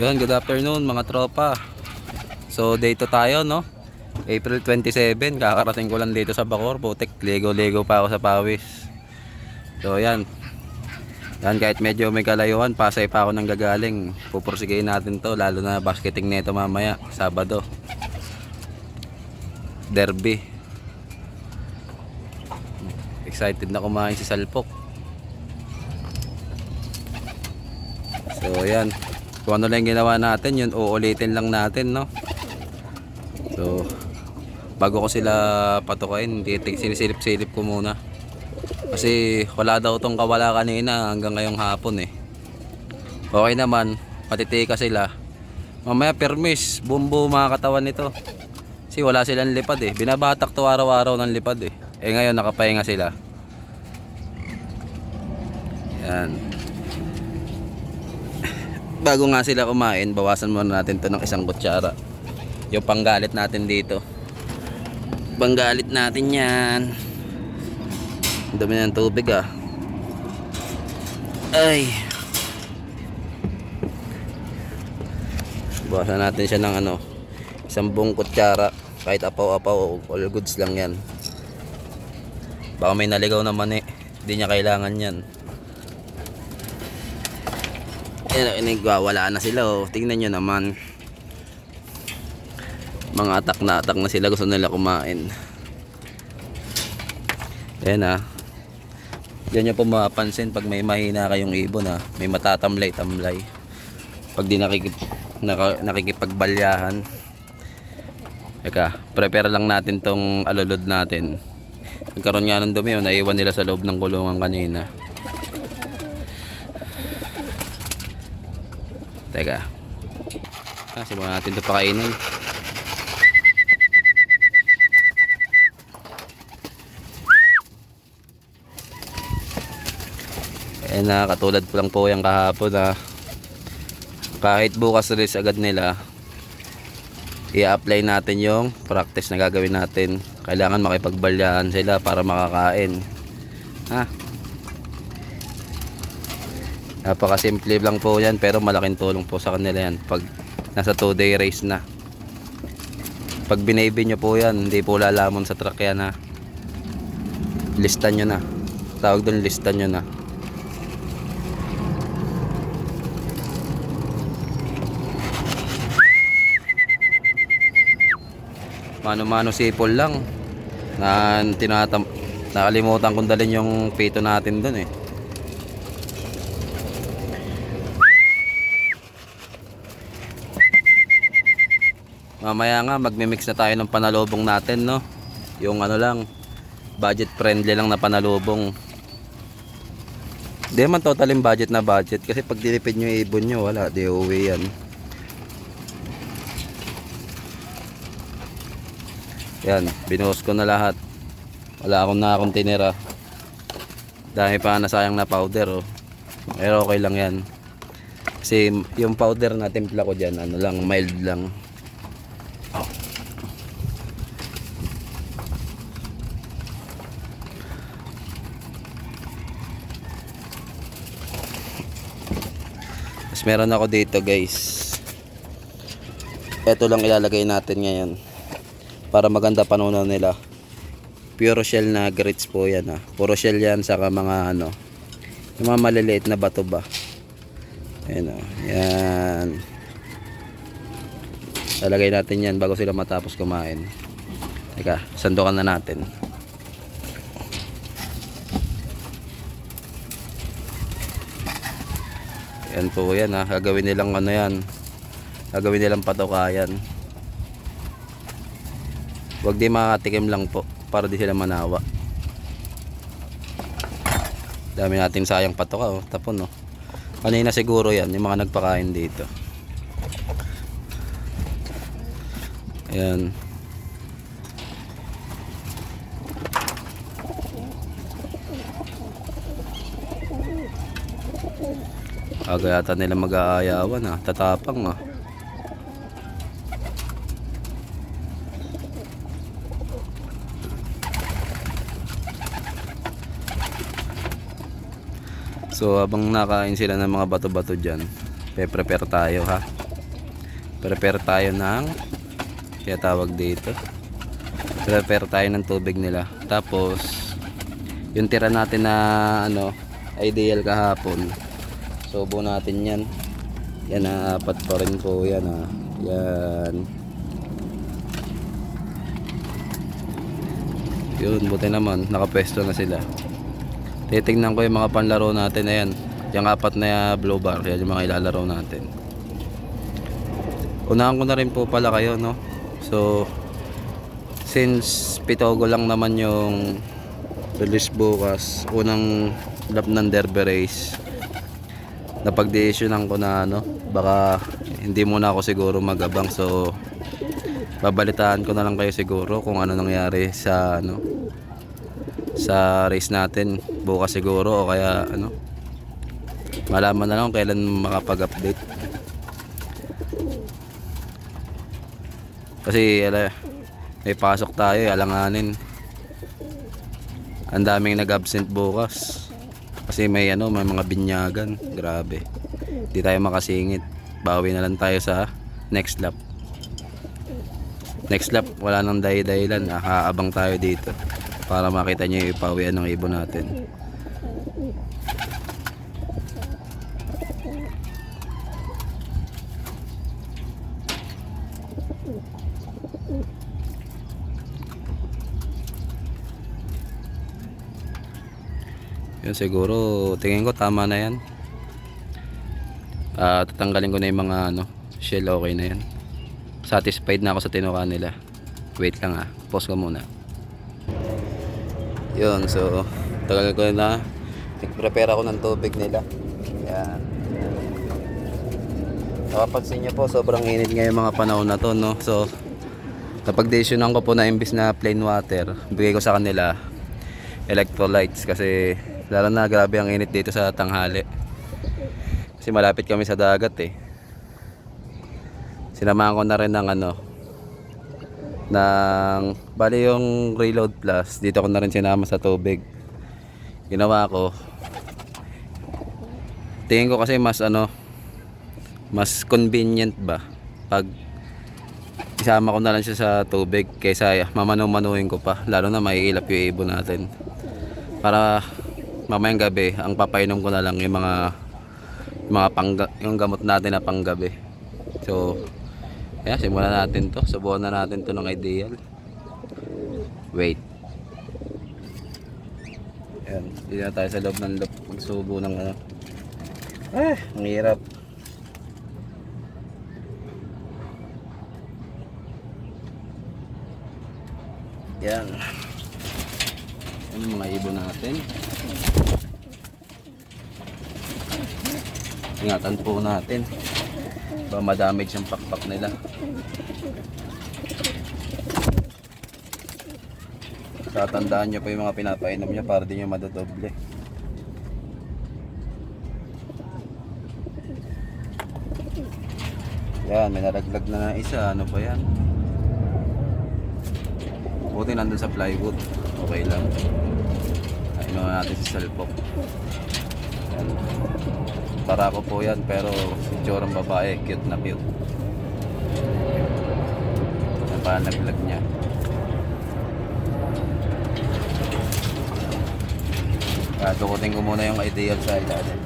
Yun, good afternoon mga tropa. So day 2 tayo, no? April 27, kakarating ko lang dito sa Bacoor. Putik, lego-lego pa ako sa pawis. So yan. Yan, kahit medyo may kalayuan, Pasay pa ako nang gagaling. Pupursigihin natin to, lalo na basketing neto mamaya, Sabado. Derby. Excited na kumain si Salpok. So yan. Kung ano lang ginawa natin, yun uulitin lang natin, no? So bago ko sila patukain, sinisilip-silip ko muna. Kasi wala daw tong kawala kanina hanggang ngayong hapon eh. Okay naman, patitika sila. Mamaya permis, bumbu mga katawan nito. Kasi wala silang lipad eh. Binabatak to araw-araw ng lipad eh. Eh ngayon nakapahinga sila. Yan. Bago nga sila kumain, bawasan muna natin to ng isang kutsara. Yung panggalit natin dito. Panggalit natin yan. Ang dami ng tubig ah. Ay. Bawasan natin siya ng ano, isang buong kutsara. Kahit apaw-apaw, all goods lang yan. Baka may naligaw naman eh. Hindi niya kailangan yan. Wala na sila oh. Tingnan nyo naman. Mga atak na sila, gusto nila kumain. Ayan ah. Diyan nyo po mapapansin pag may mahina kayong ibon ah. May matatamlay-tamlay pag di nakikipagbalyahan. Teka, prepare lang natin tong alulod natin. Nagkaroon nga ng dumi oh, naiwan nila sa loob ng kulungan kanina. Teka. Simulan natin ito pakainin. Ayan na, katulad ko lang po yung kahapon na kahit bukas release agad nila, i-apply natin yung practice na gagawin natin. Kailangan makipagbalyahan sila para makakain. Ha? Napakasimple lang po yan, pero malaking tulong po sa kanila yan pag nasa 2-day race na. Pag binaby nyo po yan, hindi po lalamon sa truck yan ha. Listan nyo na. Tawag doon, listan nyo na. Mano-mano sipol lang na nakalimutan kong dalhin yung pito natin doon eh. Mamaya nga magmi-mix na tayo ng panalubong natin, no? Yung ano lang, budget friendly lang na panalubong. Hindi man totaling budget na budget kasi pag dinipid nyo yung ibon nyo, wala, di uwi yan. Yan, binuhos ko na lahat. Wala akong tinira. Dahil pa nasayang na powder oh. Pero okay lang yan. Kasi yung powder na timpla ko dyan, ano lang, mild lang. Tapos meron ako dito guys. Ito lang ilalagay natin ngayon para maganda panunaw nila. Pure shell na grits po yan ha. Puro shell yan, saka mga ano, yung mga maliliit na bato ba. Ayan o. Yan. Lalagay natin yan bago sila matapos kumain. Teka, sandukan na natin. Yan po yan ha. Gagawin nilang ano yan. Gagawin nilang patukayan. Huwag di makatikim lang po para di sila manawa. Dami natin sayang patuka oh. Tapon oh. Kanina siguro yan yung mga nagpakain dito. Ayan. Aga yata nila mag-aayawan ah. Tatapang ah. So habang nakain sila ng mga bato-bato dyan, pe-prepare tayo ha. prepare tayo ng kaya tawag dito. Prepare tayo ng tubig nila. Tapos yung tira natin na ano, ideal kahapon. Subo natin yan. Yan na, apat pa rin po yan ha. Yan. Yun, buti naman. Nakapwesto na sila. Titignan ko yung mga panlaro natin. Ayan. Yung apat na blue bar. Yan yung mga ilalaro natin. Unahan ko na rin po pala kayo, no? So, since pitogo lang naman yung release bukas, unang lap ng derby race, napag-decisionan ko na ano, baka hindi muna ako siguro magabang. So babalitaan ko na lang kayo siguro kung ano nangyari sa ano, sa race natin bukas siguro, o kaya ano, malaman na lang kung kailan makapag-update. Kasi may pasok tayo, alanganin. Ang daming nag-absent bukas. Kasi may ano, may mga binyagan. Grabe. Hindi tayo makasingit. Bawi na lang tayo sa next lap. Next lap, wala nang dahilan. Haabang tayo dito para makita nyo yung ipawian ng ibon natin. Yun, siguro tingin ko tama na yan. Tatanggalin ko na yung mga ano, shell. Okay na yan. Satisfied na ako sa tinuka nila. Wait lang pause ko muna. Yun, so tagal ko na nag-prepare ako ng tubig nila. Yan. Napapansin nyo po, sobrang init ngayon mga panahon na to, no? So napag-decisionan ko po na imbis na plain water, bigay ko sa kanila electrolytes. Kasi lalo na grabe ang init dito sa tanghali. Kasi malapit kami sa dagat Sinamahan ko na rin ng ano, ng bali yung Reload Plus. Dito ko na rin sinama sa tubig. Ginawa ko, tingin ko kasi mas ano, mas convenient ba pag isama ko na lang siya sa tubig kaysa mamanu-manuhin ko pa. Lalo na maiilap yung ibon natin. Para mamayang gabi, ang papainom ko na lang yung yung gamot natin na panggabi. So, kaya simulan natin to. Subukan na natin to ng ideal. Wait. Ayan, dito na tayo sa loob ng loop. Magsubo ng ano. Ang hirap. Yan. Yan yung mga ibon natin. Ingatan po natin ba madamage yung pakpak nila. Tatandaan nyo pa yung mga pinapainom nyo para di nyo madodoble. Yan, may nalaglag na isa. Ano ba yan? Buti nandun sa plywood. Okay lang. Ayun natin si salpok. Yan. Tara ko po yan, pero itsurang babae, cute na cute. Yan pa naglag niya. Tukutin ko muna yung ideal sa ilalim.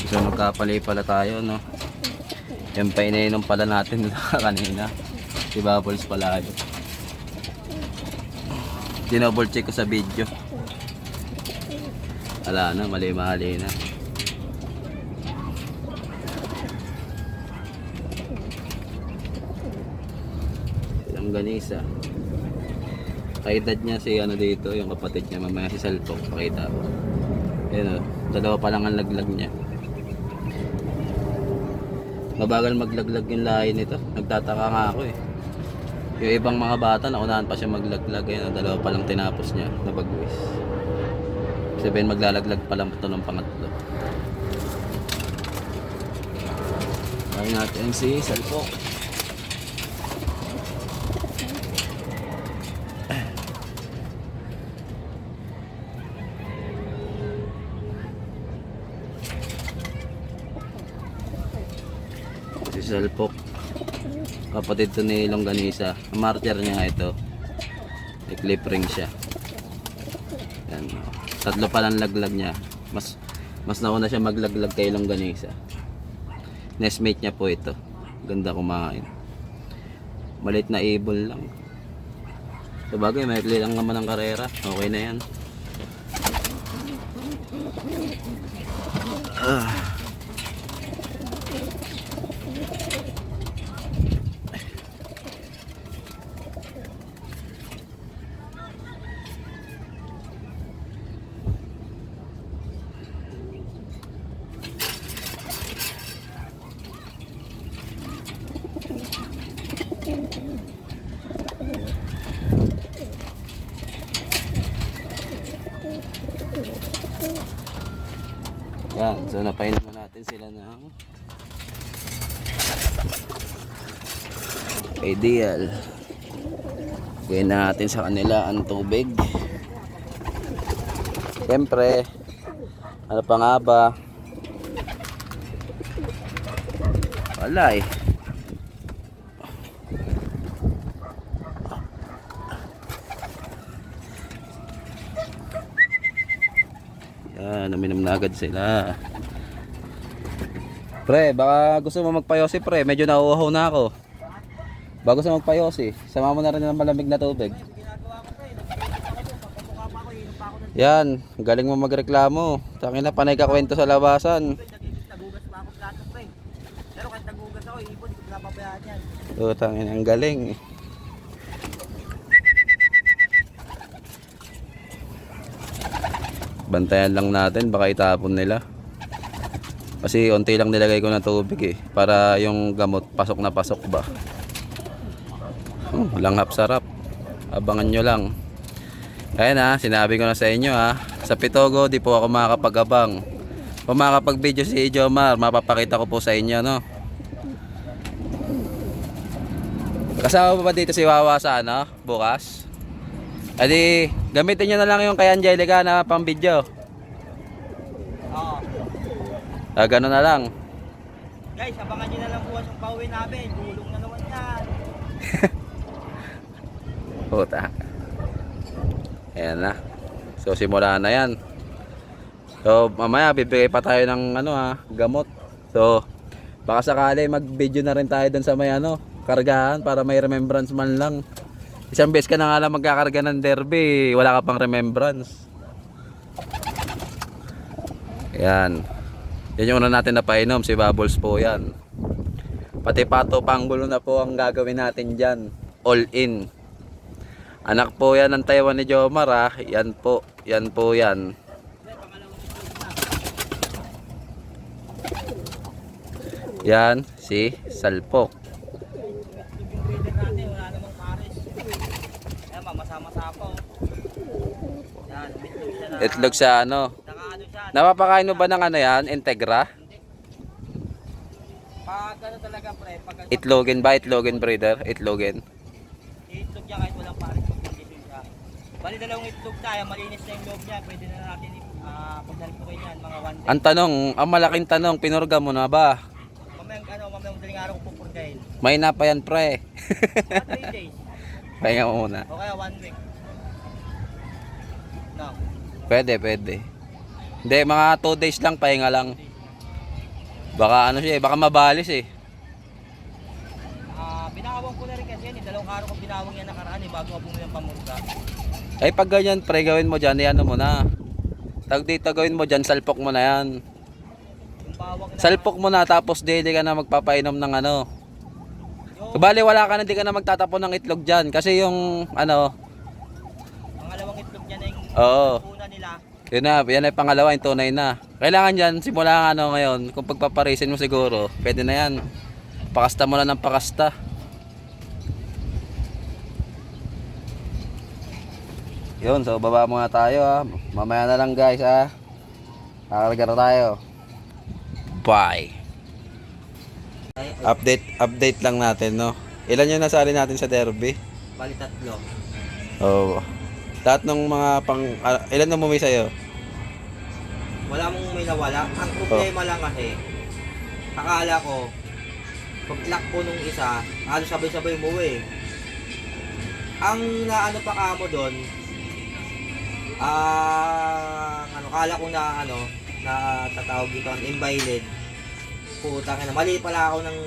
So nagkapalay pala tayo, no? Yung painainom pala natin kanina. Si Bubbles pala yun. Dinouble check ko sa video. Wala na, mali-mali na. Longganisa. Kaedad niya si ano dito, yung kapatid niya, mamaya si Salpok, pakita ko. Ayun o, dalawa pa lang ang laglag niya. Mabagal maglaglag yung lahi nito. Nagtataka nga ako eh. Yung ibang mga bata, naunahan pa siya maglaglag. Ayun o, dalawa pa lang tinapos niya na bagwis. Sabihin maglalaglag pa lang ito ng pangatlo. Ayun natin si Salpok. Si Salpok, kapatid to ni Longganisa. Ang martyr niya ito, may clip ring siya. Yan. Tatlo pa lang laglag niya. Mas nauna siya maglaglag kay Longganisa. Nestmate niya po ito. Ganda kumain. Malit na ibon lang. Sabagay, may lang naman ng karera. Okay na yan. Yan, so napainom na natin sila ng ideal. Gawin na natin sa kanila ang tubig. Siyempre, ano pa nga ba? Wala eh. Yan, uminom na agad sila. Pre, baka gusto mo magpayosi pre, medyo nauuhaw na ako. Baka gusto mo magpayosi, sama mo na rin ng malamig na tubig. Yan, galing mo magreklamo. Tangin na panay ka kwento sa labasan. Nagugas pa ako plato pre. Pero kahit nagugas ako, ipon, hindi ko napabayaan yan. Oo, tangin, ang galing. Bantayan lang natin, baka itapon nila. Kasi unti lang nilagay ko ng tubig eh, para yung gamot pasok na pasok ba. Langhap sarap. Abangan nyo lang. Ayan ha, sinabi ko na sa inyo ha. Sa Pitogo, di po ako makakapag-abang. Kung makakapag-video si Jomar, mapapakita ko po sa inyo, no? Kasama ba dito si Wawa sa ano, bukas? Adi, gamitin nyo na lang yung kay Angelica na pang video. Oo. Gano'n na lang. Guys, abangan nyo na lang bukas yung pauwi namin. Gulong na naman yan. Puta. Ayan na. So simula na yan. So mamaya bibigay pa tayo ng ano gamot. So baka sakali mag-video na rin tayo dun sa may kargahan para may remembrance man lang. Isang beses ka na nga lang magkakarga ng derby, wala ka pang remembrance. Yan. Yan yung una natin na painom, si Bubbles po yan. Pati pato panggulo na po ang gagawin natin dyan. All in. Anak po yan ng Taiwan ni Jomar Yan po, yan po yan. Yan, si Salpok. Itlog sa ano? Napapakain mo ba ng ano yan? Integra? Pag ano talaga pre, pag Itlogin ba? Itlogin breeder? Itlogin? itlog niya kahit walang pares mag-condition siya. Bali dalawang itlog tayo, malinis na yung loob niya, pwede na natin pagdalpukin yan, mga 1 day. Ang tanong, ang malaking tanong, pinurga mo na ba? Mamayang madaling araw ko pupurgahin. May na pa yan pre. Mga 3 days. Pahinga mo muna. O kaya 1 week. No. Pwede. Hindi, mga 2 days lang, pahinga lang. Baka ano siya baka mabalis eh. Binawang ko na rin kasi yan, dalawang araw kong binawang yan nakaraan bago ako bumili ng pamurga. Ay pag ganyan pre, gawin mo dyan, ano mo na. Tag dito gawin mo dyan, salpok mo na yan. Yung bawang na Salpok mo na tapos daily ka na magpapainom ng ano. yung Bali, wala ka na, di ka na magtatapon ng itlog dyan. Kasi yung, ano, Pangalawang itlog niya na yung oo. una nila. Yun na, yan ay pangalawa, yung tunay na. Kailangan dyan, simula ano ngayon, kung pagpaparisin mo siguro, pwede na yan. Pakasta mo na ng pakasta. Yun, so baba muna tayo ha. Mamaya na lang guys ha. Kakarga na tayo. Bye. Update lang natin no. Ilan yung nasali natin sa derby? Bali 3. Oo. Lahat ng mga ilan na bumili sa'yo? Wala mong may nawala. Ang problema lang kasi, akala ko, pag lock po nung isa, halos sabay-sabay umuwi. Ang naano pa kamo doon, kala ko na na tatawag dito ang invalid. Putang ina, mali pala ako ng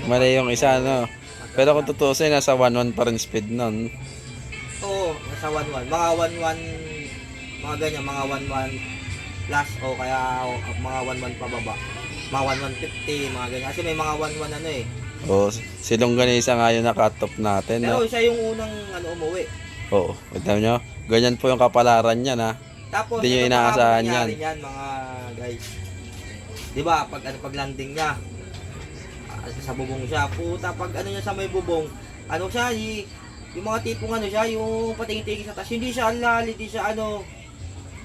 Mali yung isa no. Pero kung tutusin, nasa 1-1 pa rin speed nun. Oo, nasa 1-1. Mga 1-1, mga ganyan, mga 1-1 plus o kaya mga 1-1 pababa. Mga 1-150, mga ganyan. Kasi may mga 1-1 ano eh. Oo, silong ganisa nga yung nakatop natin Pero no. siya yung unang umuwi. Oo, tignan nyo. Ganyan po yung kapalaran niya na. Tapos, Hindi nyo ito inaasahan pa yan. yan, mga guys. Di ba, pag landing niya, sa bubong siya, puta, pag niya sa may bubong, siya, yung mga tipong siya, yung patingin-tingin sa taas, hindi siya alali, hindi siya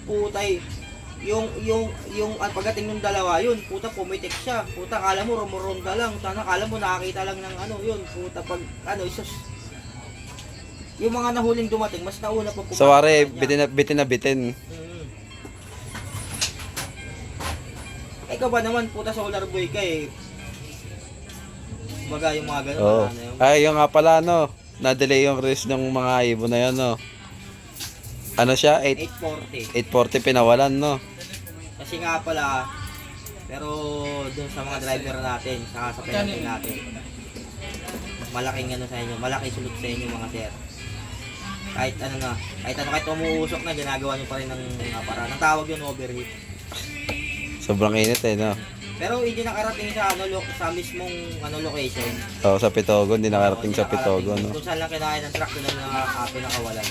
putay, yung pagdating ng dalawa, yun, puta, pumitik siya, puta, kala mo, rumuronda lang, sana kala mo, nakakita lang ng yun, puta, pag, isos, yung mga nahuling dumating, mas nauna pa pumatak Sa wari, sa kanya. bitin na bitin. Ikaw ba naman, puta, solar boy ka eh. Baga yung mga ganun, Oo. wala na yun. Ay, yung nga pala no. Na-delay yung release ng mga ibon na yun no. Ano siya? 840. 840 pinawalan no. Kasi nga pala, pero dun sa mga driver natin, sa penalty natin, malaking sa inyo, malaking sulot sa inyo mga sir. Kahit kahit umuusok na, ginagawa nyo pa rin ng para. Ang tawag yun, overheat. Sobrang init eh no. Pero hindi nakarating sa sa mismong location. Oo, sa Pitogon, hindi nakarating Oo, sa Pitogon no. Kung saan lang kinain ng truck, doon lang pinakawalan.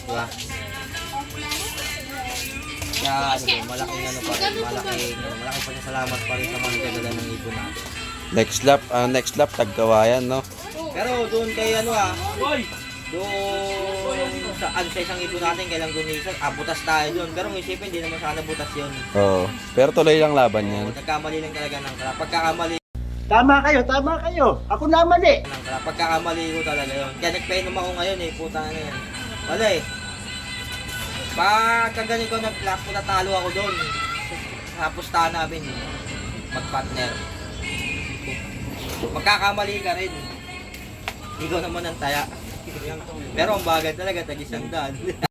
Diba? Kaya malaking malaking pasasalamat pa rin sa mga nagdadala ng ibon natin. Next lap tagkawayan no. Pero doon kay doon sa isang ibon natin, kailang doon isa, butas tayo doon. Pero may isipin, hindi naman sana butas yun. Oo. Pero tuloy lang laban yan. Nagkamali lang talaga ng kala. Pagkakamali Tama kayo. Ako na mali. ng kala. Pagkakamali ko talaga yun. Kaya nagpainom ako ngayon eh, puta na yan. Wala eh. Pagka ganito nag-clap, natalo ako doon. Sa pustahan namin, mag-partner. Magkakamali ka rin. Ikaw naman ang taya. Pero ang bagay talaga, tag-100.